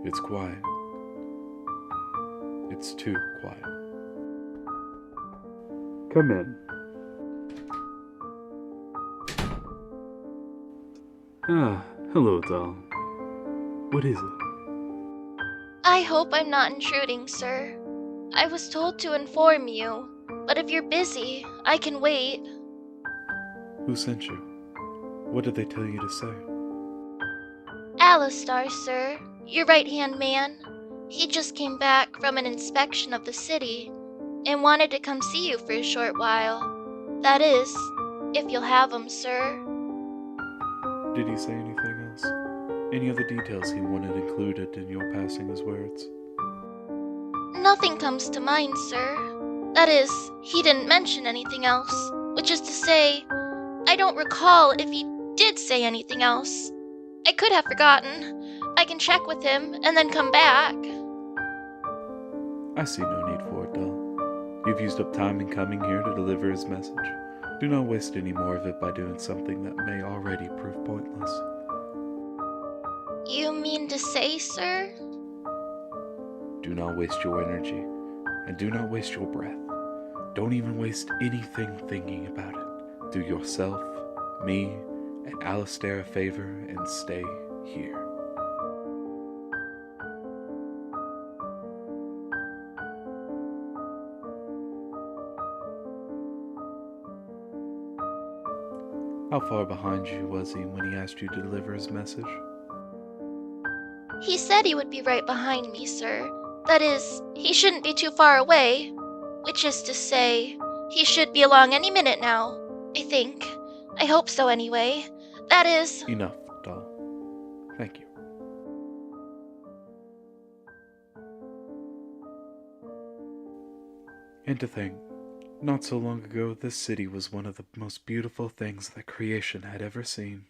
It's quiet. It's too quiet. Come in. Ah, hello, doll. What is it? I hope I'm not intruding, sir. I was told to inform you, but if you're busy, I can wait. Who sent you? What did they tell you to say? Alistair, sir, your right-hand man. He just came back from an inspection of the city and wanted to come see you for a short while. That is, if you'll have him, sir. Did he say anything else? Any other details he wanted included in your passing his words? Nothing comes to mind, sir. That is, he didn't mention anything else, which is to say, I don't recall if he did say anything else. I could have forgotten. I can check with him and then come back. I see no need for it, doll. You've used up time in coming here to deliver his message. Do not waste any more of it by doing something that may already prove pointless. You mean to say, sir? Do not waste your energy, and do not waste your breath. Don't even waste anything thinking about it. Do yourself, me, and Alistair a favor and stay here. How far behind you was he when he asked you to deliver his message? He said he would be right behind me, sir. That is, he shouldn't be too far away. Which is to say, he should be along any minute now, I think. I hope so anyway. That is... Enough, doll. Thank you. And to think, not so long ago, this city was one of the most beautiful things that creation had ever seen.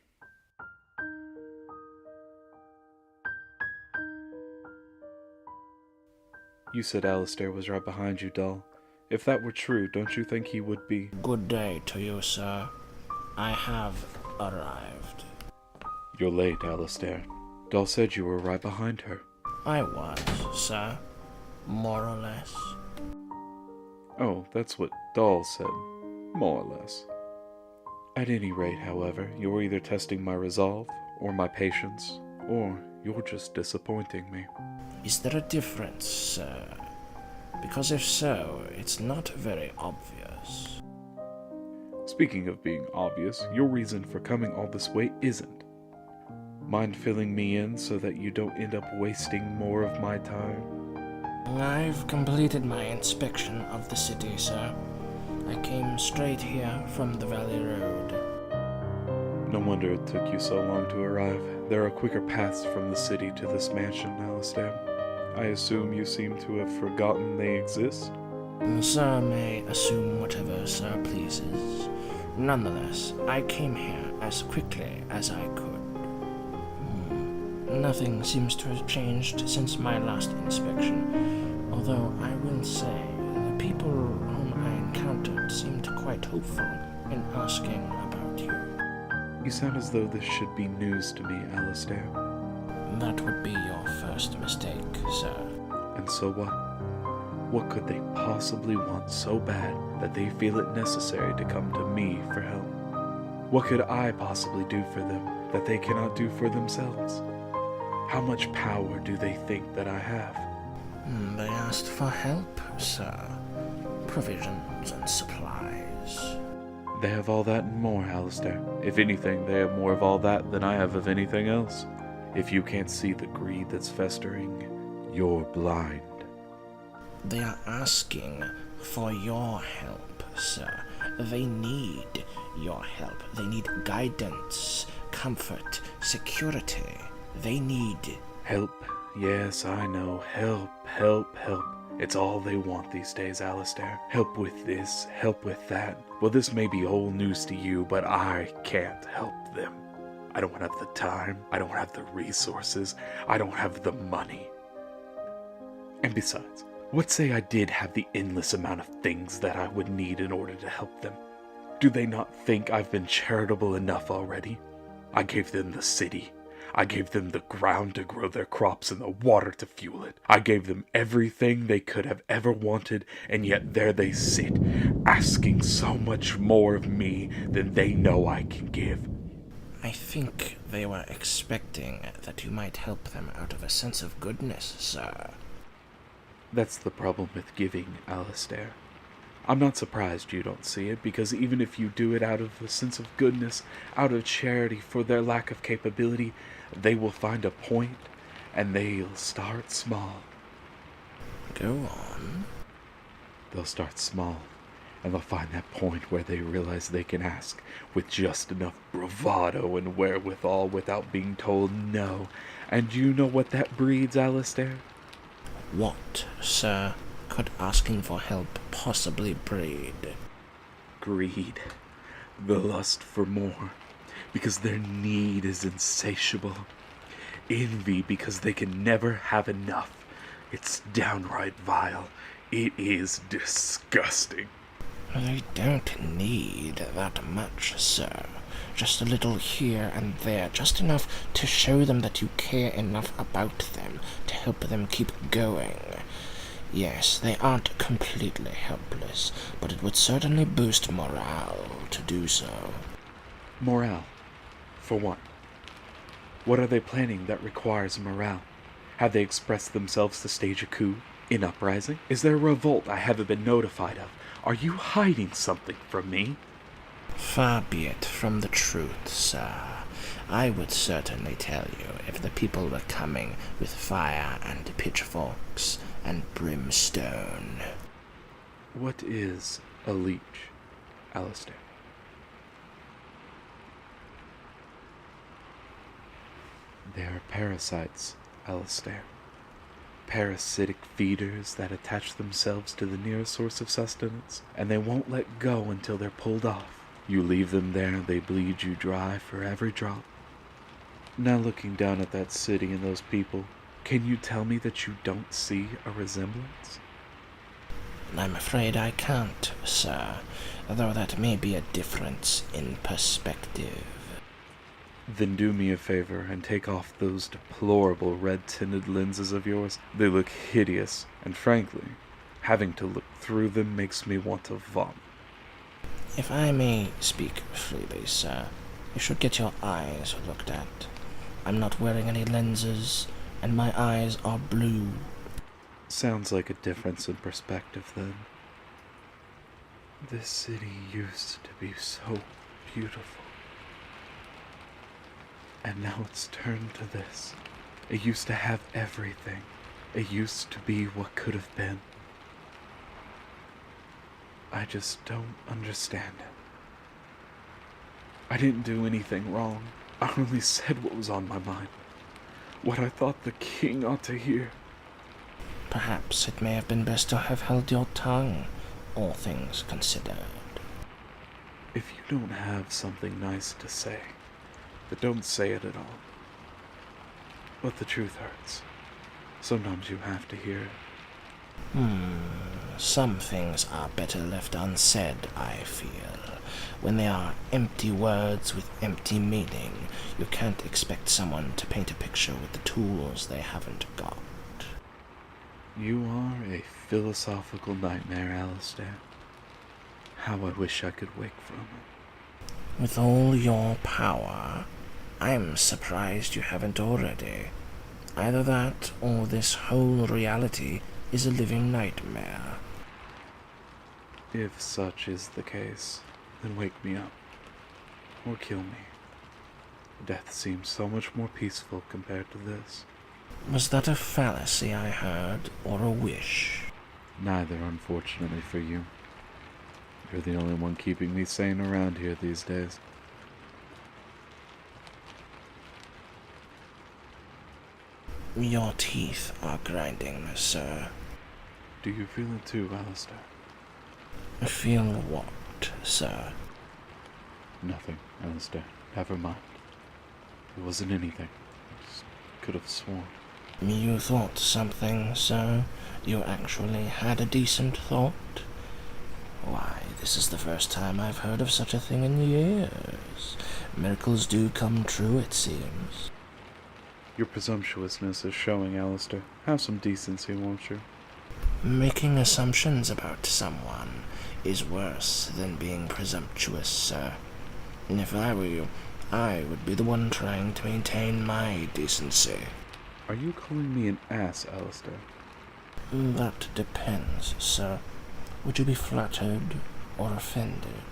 You said Alistair was right behind you, doll. If that were true, don't you think he would be? Good day to you, sir. I have arrived. You're late, Alistair. Doll said you were right behind her. I was, sir. More or less. Oh, that's what Doll said. More or less. At any rate, however, you're either testing my resolve, or my patience, or you're just disappointing me. Is there a difference, sir? Because if so, it's not very obvious. Speaking of being obvious, your reason for coming all this way isn't. Mind filling me in so that you don't end up wasting more of my time? I've completed my inspection of the city, sir. I came straight here from the Valley Road. No wonder it took you so long to arrive. There are quicker paths from the city to this mansion, Alistair. I assume you seem to have forgotten they exist? Sir may assume whatever sir pleases. Nonetheless, I came here as quickly as I could. Nothing seems to have changed since my last inspection, although I will say the people whom I encountered seemed quite hopeful in asking about you. You sound as though this should be news to me, Alistair. That would be your first mistake, sir. And so what? What could they possibly want so bad that they feel it necessary to come to me for help? What could I possibly do for them that they cannot do for themselves? How much power do they think that I have? They asked for help, sir. Provisions and supplies. They have all that and more, Alistair. If anything, they have more of all that than I have of anything else. If you can't see the greed that's festering, you're blind. They are asking for your help, sir. They need your help. They need guidance, comfort, security. They need... Help. Yes, I know. Help, help, help. It's all they want these days, Alistair. Help with this, help with that. Well, this may be old news to you, but I can't help them. I don't have the time. I don't have the resources. I don't have the money. And besides, what say I did have the endless amount of things that I would need in order to help them? Do they not think I've been charitable enough already? I gave them the city. I gave them the ground to grow their crops and the water to fuel it. I gave them everything they could have ever wanted, and yet there they sit, asking so much more of me than they know I can give. I think they were expecting that you might help them out of a sense of goodness, sir. That's the problem with giving, Alistair. I'm not surprised you don't see it, because even if you do it out of a sense of goodness, out of charity for their lack of capability, they will find a point, and they'll start small. Go on. They'll start small, and they'll find that point where they realize they can ask with just enough bravado and wherewithal without being told no. And you know what that breeds, Alistair? What, sir, could asking for help possibly breed? Greed. The lust for more, because their need is insatiable. Envy, because they can never have enough. It's downright vile. It is disgusting. They don't need that much, sir. Just a little here and there, just enough to show them that you care enough about them to help them keep going. Yes, they aren't completely helpless, but it would certainly boost morale to do so. Morale? For what? What are they planning that requires morale? Have they expressed themselves to stage a coup? An uprising? Is there a revolt I haven't been notified of? Are you hiding something from me? Far be it from the truth, sir. I would certainly tell you if the people were coming with fire and pitchforks and brimstone. What is a leech, Alistair? They are parasites, Alistair. Parasitic feeders that attach themselves to the nearest source of sustenance, and they won't let go until they're pulled off. You leave them there, they bleed you dry for every drop. Now looking down at that city and those people, can you tell me that you don't see a resemblance? I'm afraid I can't, sir, though that may be a difference in perspective. Then do me a favor and take off those deplorable red-tinted lenses of yours. They look hideous, and frankly, having to look through them makes me want to vomit. If I may speak freely, sir, you should get your eyes looked at. I'm not wearing any lenses, and my eyes are blue. Sounds like a difference in perspective, then. This city used to be so beautiful. And now it's turned to this. It used to have everything. It used to be what could have been. I just don't understand it. I didn't do anything wrong. I only said what was on my mind. What I thought the king ought to hear. Perhaps it may have been best to have held your tongue, all things considered. If you don't have something nice to say, but don't say it at all. But the truth hurts. Sometimes you have to hear it. Some things are better left unsaid, I feel. When they are empty words with empty meaning, you can't expect someone to paint a picture with the tools they haven't got. You are a philosophical nightmare, Alistair. How I wish I could wake from it. With all your power, I'm surprised you haven't already. Either that, or this whole reality is a living nightmare. If such is the case, then wake me up. Or kill me. Death seems so much more peaceful compared to this. Was that a fallacy I heard, or a wish? Neither, unfortunately for you. You're the only one keeping me sane around here these days. Your teeth are grinding, sir. Do you feel it too, Alistair? Feel what, sir? Nothing, Alistair. Never mind. It wasn't anything. I just could have sworn. You thought something, sir? You actually had a decent thought? Why, this is the first time I've heard of such a thing in years. Miracles do come true, it seems. Your presumptuousness is showing, Alistair. Have some decency, won't you? Making assumptions about someone is worse than being presumptuous, sir. If I were you, I would be the one trying to maintain my decency. Are you calling me an ass, Alistair? That depends, sir. Would you be flattered or offended?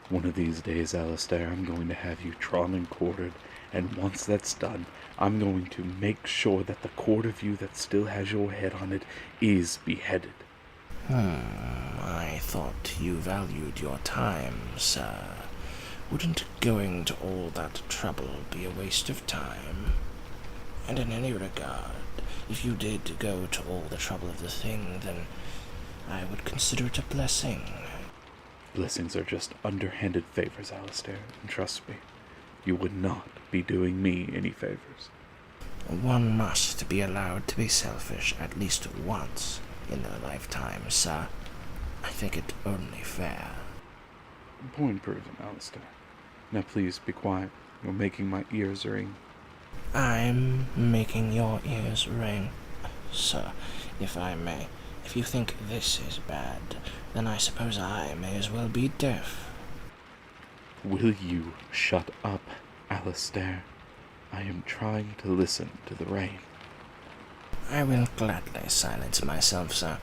One of these days, Alistair, I'm going to have you drawn and quartered, and once that's done, I'm going to make sure that the quarter of you that still has your head on it is beheaded. I thought you valued your time, sir. Wouldn't going to all that trouble be a waste of time? And in any regard, if you did go to all the trouble of the thing, then I would consider it a blessing. Blessings are just underhanded favors, Alistair, and trust me, you would not be doing me any favors. One must be allowed to be selfish at least once in their lifetime, sir. I think it only fair. Point proven, Alistair. Now please be quiet. You're making my ears ring. I'm making your ears ring. Sir, if I may, if you think this is bad, then I suppose I may as well be deaf. Will you shut up, Alistair? I am trying to listen to the rain. I will gladly silence myself, sir.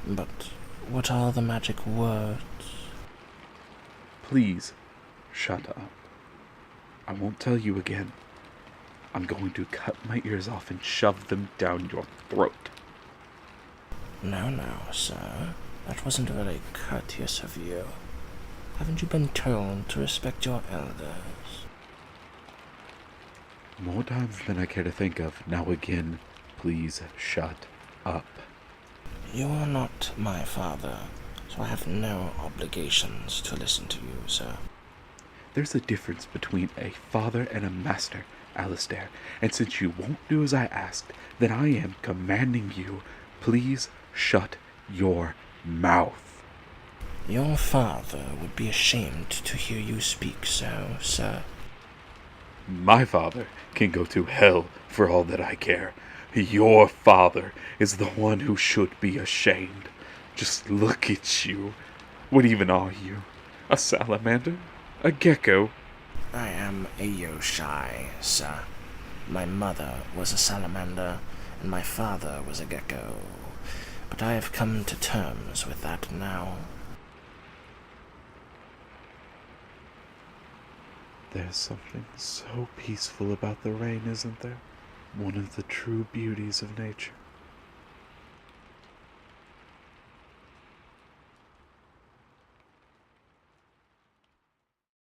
But what are the magic words? Please, shut up. I won't tell you again. I'm going to cut my ears off and shove them down your throat. No, sir. That wasn't very courteous of you. Haven't you been told to respect your elders? More times than I care to think of. Now again, please shut up. You are not my father, so I have no obligations to listen to you, sir. There's a difference between a father and a master, Alistair, and since you won't do as I asked, then I am commanding you, please shut your mouth. Your father would be ashamed to hear you speak so, sir. My father can go to hell for all that I care. Your father is the one who should be ashamed. Just look at you. What even are you? A salamander? A gecko? I am a Yoshi, sir. My mother was a salamander, and my father was a gecko. But I have come to terms with that now. There's something so peaceful about the rain, isn't there? One of the true beauties of nature.